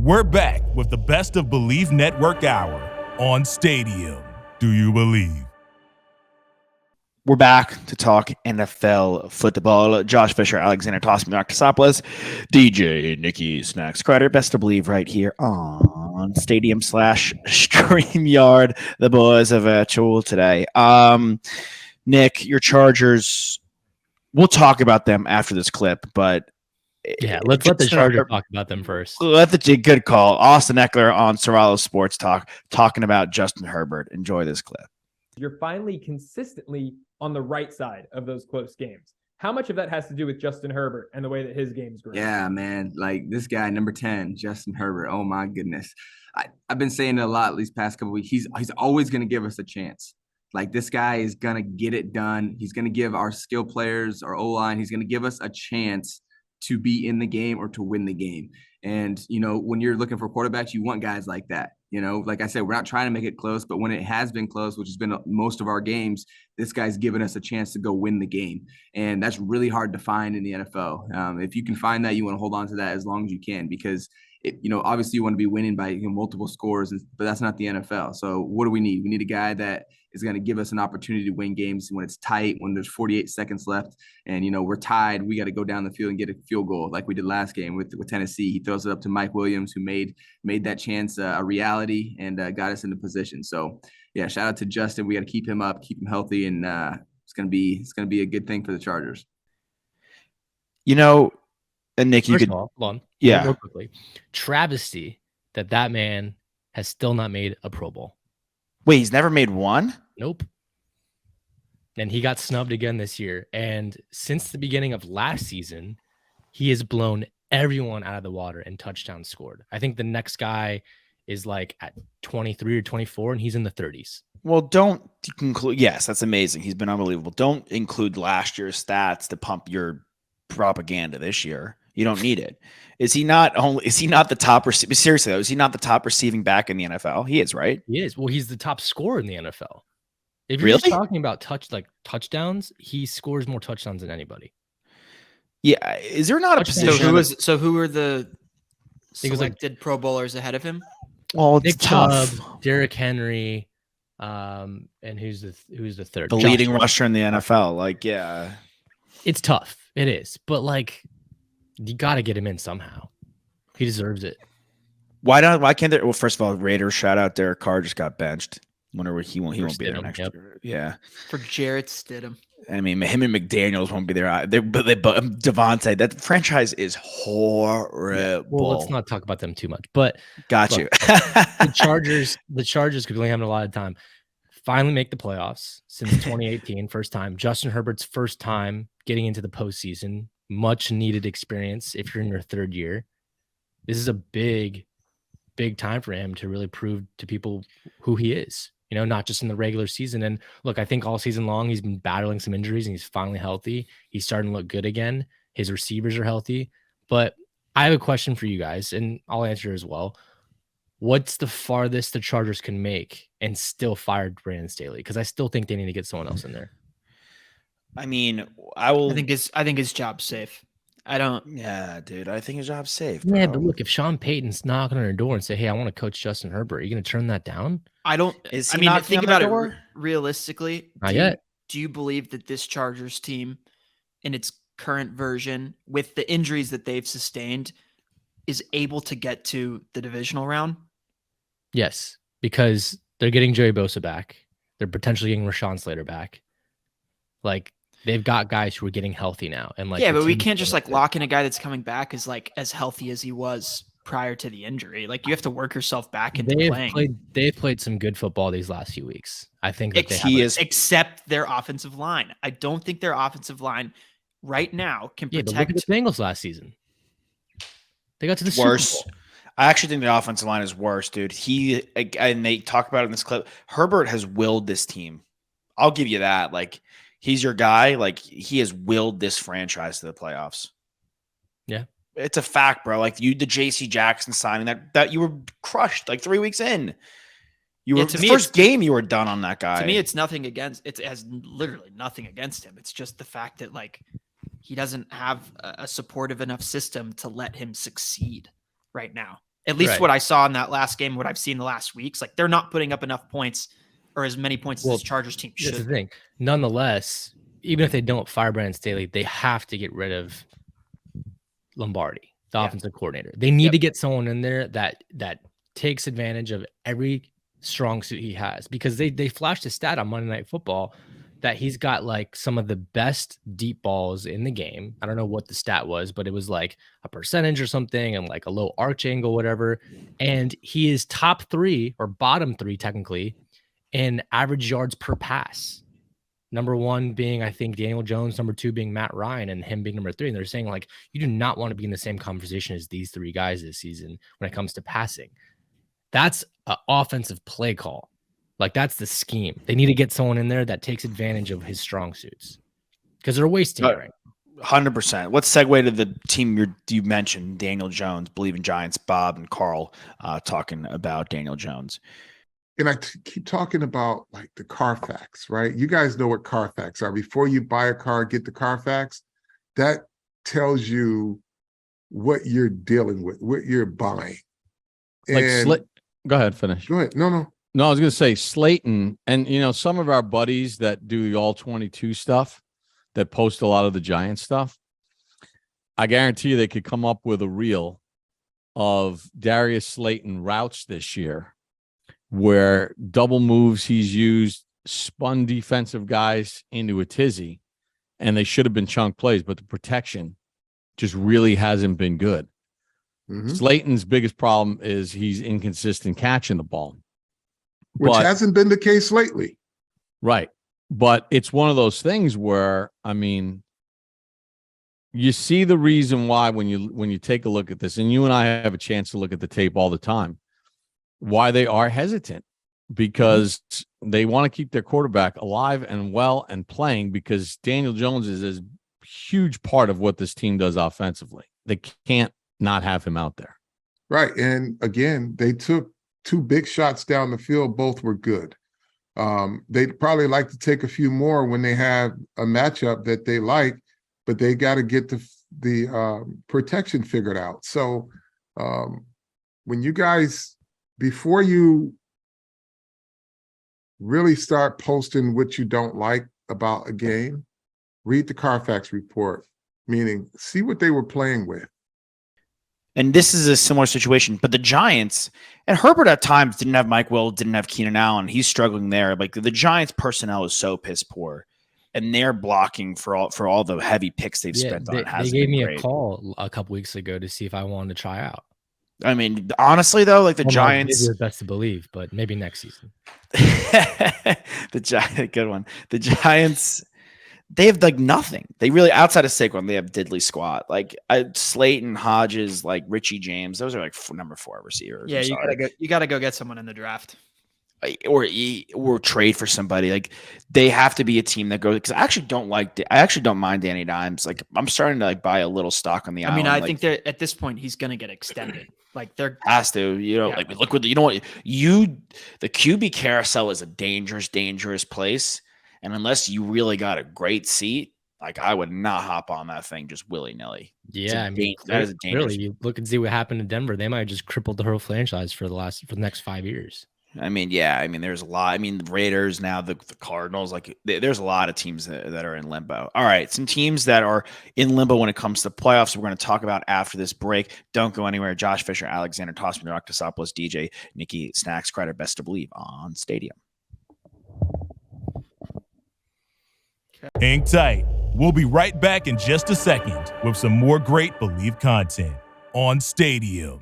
We're back with the best of Bleav Network Hour on Stadium. Do you believe? We're back to talk NFL football. Josh Fisher, Alexander Tossman, Octosopoulos, DJ Nikki Snacks Carter. Best to Bleav right here on Stadium / StreamYard. The boys are virtual today. Nick, your Chargers, we'll talk about them after this clip, but yeah, let's let the Chargers talk about them first. Good call. Austin Ekeler on Ceraulo Sports Talk talking about Justin Herbert. Enjoy this clip. You're finally consistently on the right side of those close games. How much of that has to do with Justin Herbert and the way that his game's grown? Yeah, man. Like this guy, number 10, Justin Herbert. Oh my goodness. I've been saying it a lot these past couple of weeks. He's always going to give us a chance. Like this guy is going to get it done. He's going to give our skill players, our O-line, he's going to give us a chance to be in the game or to win the game. And, you know, when you're looking for quarterbacks, you want guys like that. You know, like I said, we're not trying to make it close, but when it has been close, which has been most of our games, this guy's given us a chance to go win the game. And that's really hard to find in the NFL. If you can find that, you want to hold on to that as long as you can, because obviously you want to be winning by multiple scores, but that's not the NFL. So what do we need? We need a guy that is going to give us an opportunity to win games when it's tight, when there's 48 seconds left and, we're tied. We got to go down the field and get a field goal like we did last game with Tennessee. He throws it up to Mike Williams, who made that chance a reality and got us into position. So, yeah, shout out to Justin. We got to keep him up, keep him healthy, and it's going to be a good thing for the Chargers. And Nick, hold on. Yeah. Real quickly. Travesty that man has still not made a Pro Bowl. Wait, he's never made one? Nope. And he got snubbed again this year. And since the beginning of last season, he has blown everyone out of the water and touchdowns scored. I think the next guy is like at 23 or 24, and he's in the 30s. Well, don't conclude. Yes, that's amazing. He's been unbelievable. Don't include last year's stats to pump your propaganda this year. You don't need it. Is he not the top seriously though? Is he not the top receiving back in the NFL? He is, right? He is. Well, he's the top scorer in the NFL. If you're just talking about touchdowns, he scores more touchdowns than anybody. Yeah. Is there not a position? So who were the selected Pro Bowlers ahead of him? Oh, it's Nick tough. Chubb, Derrick Henry, and who's the third? The leading rusher in the NFL. Like, yeah. It's tough. It is. But you got to get him in somehow. He deserves it. Why can't there? Well, first of all, Raiders shout out Derek Carr just got benched. Wonder he won't be there next year. Yeah. For Jarrett Stidham. I mean, him and McDaniels won't be there. But Devontae, that franchise is horrible. Well, let's not talk about them too much. But got you. the Chargers could really have a lot of time. Finally make the playoffs since 2018, first time. Justin Herbert's first time getting into the postseason. Much needed experience if you're in your third year. This is a big time for him to really prove to people who he is, not just in the regular season. And look, I think all season long, he's been battling some injuries and he's finally healthy. He's starting to look good again. His receivers are healthy. But I have a question for you guys, and I'll answer as well. What's the farthest the Chargers can make and still fire Brandon Staley? Because I still think they need to get someone else in there. I mean, I think his job's safe. Yeah, dude. I think his job's safe. Bro. Yeah, but look, if Sean Payton's knocking on your door and say, "Hey, I want to coach Justin Herbert," are you going to turn that down? Think about it realistically. Not yet. Do you believe that this Chargers team, in its current version, with the injuries that they've sustained, is able to get to the divisional round? Yes, because they're getting Joey Bosa back. They're potentially getting Rashawn Slater back. They've got guys who are getting healthy now. And but we can't just lock in a guy that's coming back as healthy as he was prior to the injury. You have to work yourself back into playing. They've played some good football these last few weeks. I think that except their offensive line. I don't think their offensive line right now can protect. But look at the Bengals last season. They got to the Super Bowl. I actually think the offensive line is worse, dude. And they talk about it in this clip. Herbert has willed this team. I'll give you that. He's your guy. He has willed this franchise to the playoffs. Yeah. It's a fact, bro. The JC Jackson signing that you were crushed 3 weeks in. First game you were done on that guy. To me, it's nothing against it has literally nothing against him. It's just the fact that he doesn't have a supportive enough system to let him succeed right now. At least Right. what I saw in that last game, what I've seen the last weeks, like they're not putting up enough points or as many points as Well, this Chargers team That's the should. thing. Nonetheless, even if they don't fire Brandon Staley, they have to get rid of Lombardi, the offensive coordinator. They need to get someone in there that takes advantage of every strong suit he has, because they flashed a stat on Monday Night Football that he's got like some of the best deep balls in the game. I don't know what the stat was, but it was like a percentage or something and like a low arch angle, whatever. And he is top 3 or bottom 3 technically in average yards per pass. Number 1 being, I think, Daniel Jones, number 2 being Matt Ryan, and him being number 3. And they're saying, like, you do not want to be in the same conversation as these 3 guys this season when it comes to passing. That's an offensive play call. Like, that's the scheme. They need to get someone in there that takes advantage of his strong suits, because they're wasting it right now. 100%. Let's segue to the team you mentioned, Daniel Jones, Bleav in Giants, Bob and Carl talking about Daniel Jones. And I keep talking about like the Carfax, right? You guys know what Carfax are. Before you buy a car, get the Carfax. That tells you what you're dealing with, what you're buying. Like go ahead, finish. Go ahead. No. No, I was going to say Slayton, and some of our buddies that do the all 22 stuff, that post a lot of the Giant stuff. I guarantee you they could come up with a reel of Darius Slayton routes this year, where double moves he's used, spun defensive guys into a tizzy, and they should have been chunk plays, but the protection just really hasn't been good. Mm-hmm. Slayton's biggest problem is he's inconsistent catching the ball. Which hasn't been the case lately. Right. But it's one of those things where, I mean, you see the reason why when you take a look at this, and you and I have a chance to look at the tape all the time, why they are hesitant, because they want to keep their quarterback alive and well and playing, because Daniel Jones is a huge part of what this team does offensively. They can't not have him out there. Right. And again, they took 2 big shots down the field. Both were good. They'd probably like to take a few more when they have a matchup that they like, but they got to get the protection figured out. So when you guys, before you really start posting what you don't like about a game, read the Carfax report, meaning see what they were playing with. And this is a similar situation, but the Giants and Herbert at times didn't have Mike Will, didn't have Keenan Allen. He's struggling there. Like the Giants personnel is so piss poor, and they're blocking for all the heavy picks they've spent on it. They gave me a call a couple weeks ago to see if I wanted to try out. I mean, honestly though, like the Giants, best to Bleav, but maybe next season. Good one. The Giants, they have like nothing. They really, outside of Saquon, they have diddly squat. Like Slayton, Hodges, like Richie James. Those are like number 4 receivers. Yeah, you gotta go get someone in the draft, or trade for somebody. Like they have to be a team that goes. Because I actually don't mind Danny Dimes. Like I'm starting to like buy a little stock on the. I mean, island. I think that at this point he's gonna get extended. Like they're has to, like look what the QB carousel is a dangerous place. And unless you really got a great seat, like I would not hop on that thing just willy-nilly. Yeah, I mean, that is a dangerous. Really, you look and see what happened in Denver. They might have just crippled the whole franchise for the next 5 years. I mean, yeah. I mean, there's a lot. I mean, the Raiders now, the Cardinals. Like, there's a lot of teams that are in limbo. All right, some teams that are in limbo when it comes to playoffs. We're going to talk about after this break. Don't go anywhere. Josh Fisher, Alexander Tossman, Octosopoulos, DJ, Nikki, Snacks, Crider, best to Bleav on Stadium. Hang tight. We'll be right back in just a second with some more great Bleav content on Stadium.